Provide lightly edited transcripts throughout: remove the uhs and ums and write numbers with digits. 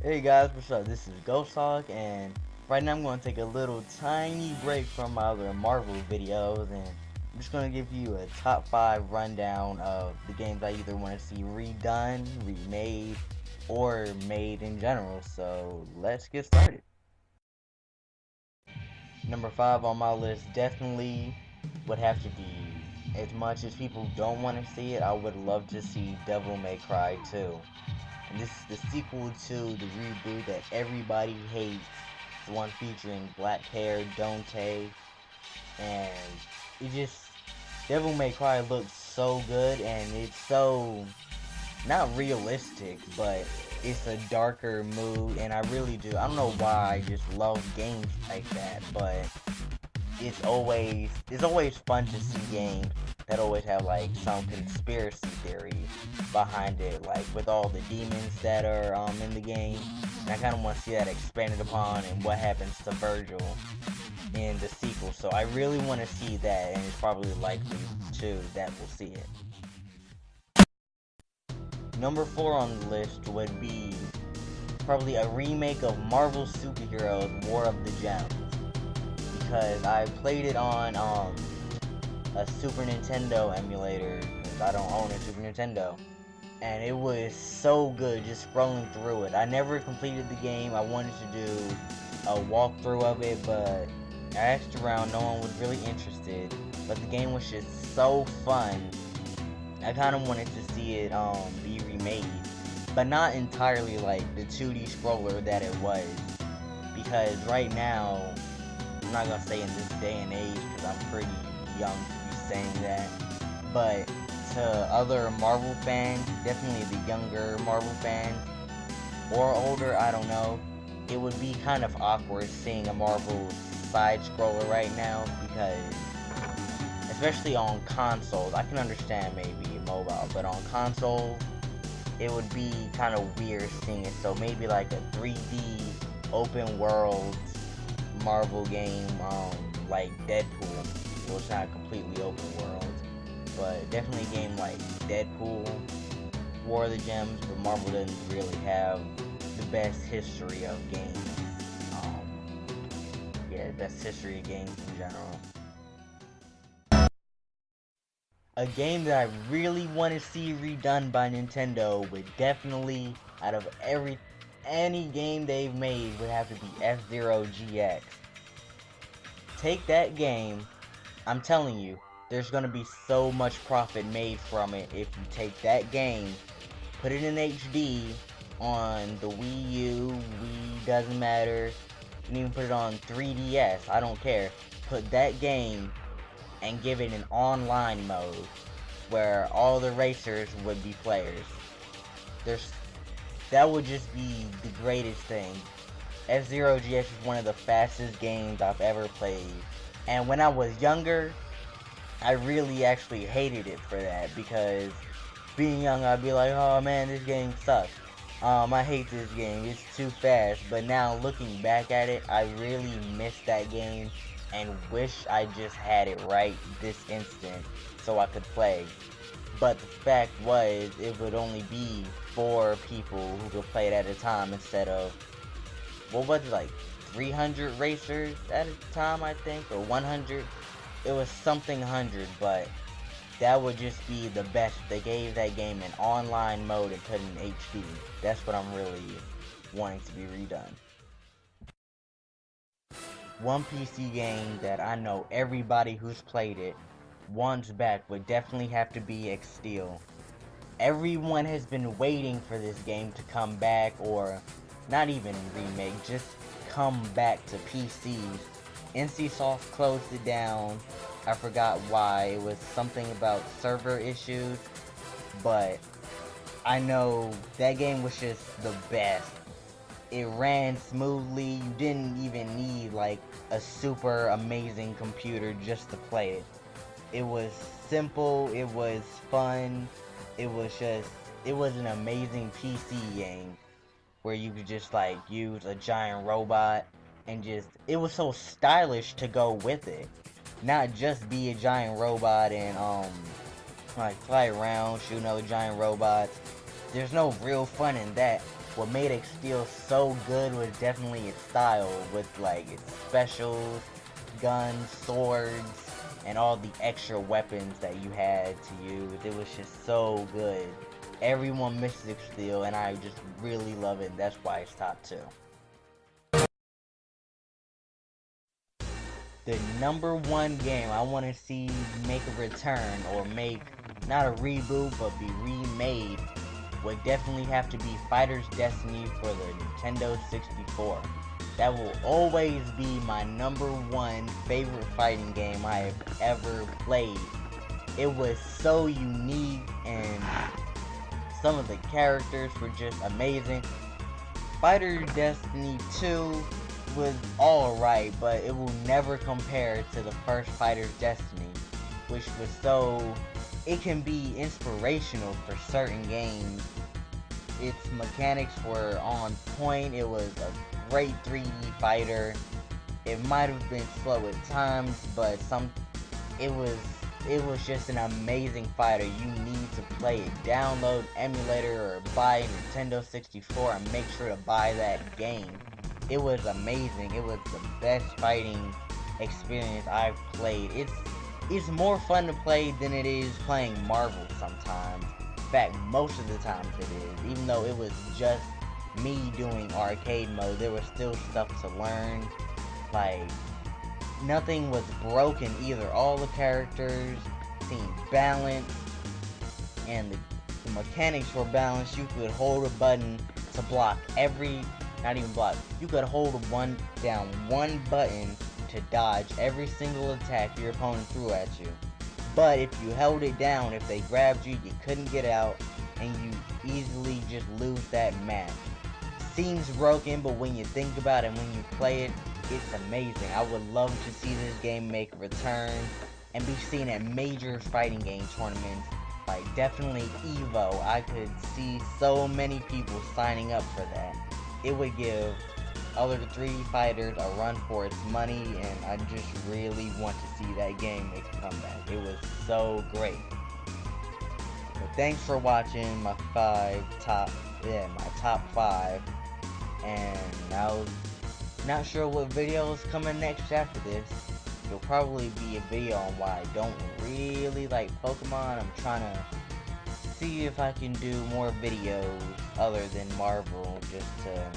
Hey guys, what's up? This is Ghost Hawk, and right now I'm going to take a little tiny break from my other Marvel videos, and I'm just going to give you a top 5 rundown of the games I either want to see redone, remade, or made in general. So let's get started. Number 5 on my list definitely would have to be, as much as people don't want to see it, I would love to see Devil May Cry 2. And this is the sequel to the reboot that everybody hates. The one featuring black hair Dante. And it just, Devil May Cry looks so good, and it's so, not realistic, but it's a darker mood, and I really do. I don't know why I just love games like that, but it's always fun to see games that always have like some conspiracy theory behind it, like with all the demons that are in the game. And I kind of want to see that expanded upon and what happens to Virgil in the sequel. So I really want to see that, and it's probably likely too that we'll see it. Number 4 on the list would be probably a remake of Marvel Superheroes War of the Gems, because I played it on a Super Nintendo emulator, because I don't own a Super Nintendo, and it was so good just scrolling through it. I never completed the game. I wanted to do a walkthrough of it, but I asked around, no one was really interested, but the game was just so fun. I kind of wanted to see it be remade, but not entirely like the 2D scroller that it was, because right now, I'm not gonna say in this day and age because I'm pretty young to be saying that, but to other Marvel fans, definitely the younger Marvel fans, or older, I don't know, it would be kind of awkward seeing a Marvel side scroller right now, because especially on consoles, I can understand maybe mobile, but on console, it would be kind of weird seeing it. So maybe like a 3D open world Marvel game, like Deadpool. Well, it's not completely open world, but definitely a game like Deadpool, War of the Gems, but Marvel doesn't really have the best history of games. Best history of games in general. A game that I really want to see redone by Nintendo would definitely, out of any game they've made, would have to be FZero GX. Take that game, I'm telling you, there's going to be so much profit made from it if you take that game, put it in HD on the Wii U, Wii, doesn't matter, you can even put it on 3DS, I don't care. Put that game and give it an online mode where all the racers would be players. That would just be the greatest thing. FZero GX is one of the fastest games I've ever played. And when I was younger, I really actually hated it for that, because being young, I'd be like, oh man, this game sucks. I hate this game, it's too fast. But now looking back at it, I really miss that game and wish I just had it right this instant so I could play. But the fact was, it would only be 4 people who could play it at a time instead of, what was it, like 300 racers at a time, I think, or 100. It was something 100, but that would just be the best if they gave that game an online mode and put it in HD. That's what I'm really wanting to be redone. One PC game that I know everybody who's played it wants back would definitely have to be X-Steel. Everyone has been waiting for this game to come back, or not even remake, just come back to PCs. NCSoft closed it down. I forgot why. It was something about server issues, but I know that game was just the best. It ran smoothly. You didn't even need like a super amazing computer just to play it. It was simple, it was fun, it was an amazing PC game where you could just like use a giant robot and it was so stylish to go with it. Not just be a giant robot and like fly around, shoot other giant robots. There's no real fun in that. what made Steel so good was definitely its style, with like its specials, guns, swords, and all the extra weapons that you had to use. It was just so good. Everyone misses Steel, and I just really love it. That's why it's top 2. The number 1 game I want to see make a return, or make, not a reboot, but be remade, would definitely have to be Fighter's Destiny for the Nintendo 64. That will always be my number 1 favorite fighting game I have ever played. It was so unique, and some of the characters were just amazing. Fighter's Destiny 2 was alright, but it will never compare to the first Fighter's Destiny, which was so... it can be inspirational for certain games. Its mechanics were on point. It was a great 3D fighter. It might have been slow at times, but it was just an amazing fighter. You need to play it. Download emulator or buy a Nintendo 64 and make sure to buy that game. It was amazing. It was the best fighting experience I've played. It's more fun to play than it is playing Marvel sometimes. In fact, most of the times it is. Even though it was just me doing arcade mode, there was still stuff to learn. Like, nothing was broken either. All the characters seemed balanced, and the mechanics were balanced. You could hold a button to block not even block. You could hold one button to dodge every single attack your opponent threw at you. But if you held it down, if they grabbed you, you couldn't get out, and you easily just lose that match. Seems broken, but when you think about it, when you play it, it's amazing. I would love to see this game make a return and be seen at major fighting game tournaments, like definitely EVO. I could see so many people signing up for that. It would give other 3D fighters a run for its money, and I just really want to see that game make a comeback. It was so great. But thanks for watching my top 5, and now not sure what video is coming next after this. It'll probably be a video on why I don't really like Pokemon. I'm trying to see if I can do more videos other than Marvel, just to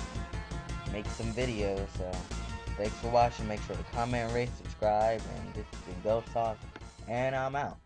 make some videos. So thanks for watching. Make sure to comment, rate, subscribe, and this has been Ghost Talk, and I'm out.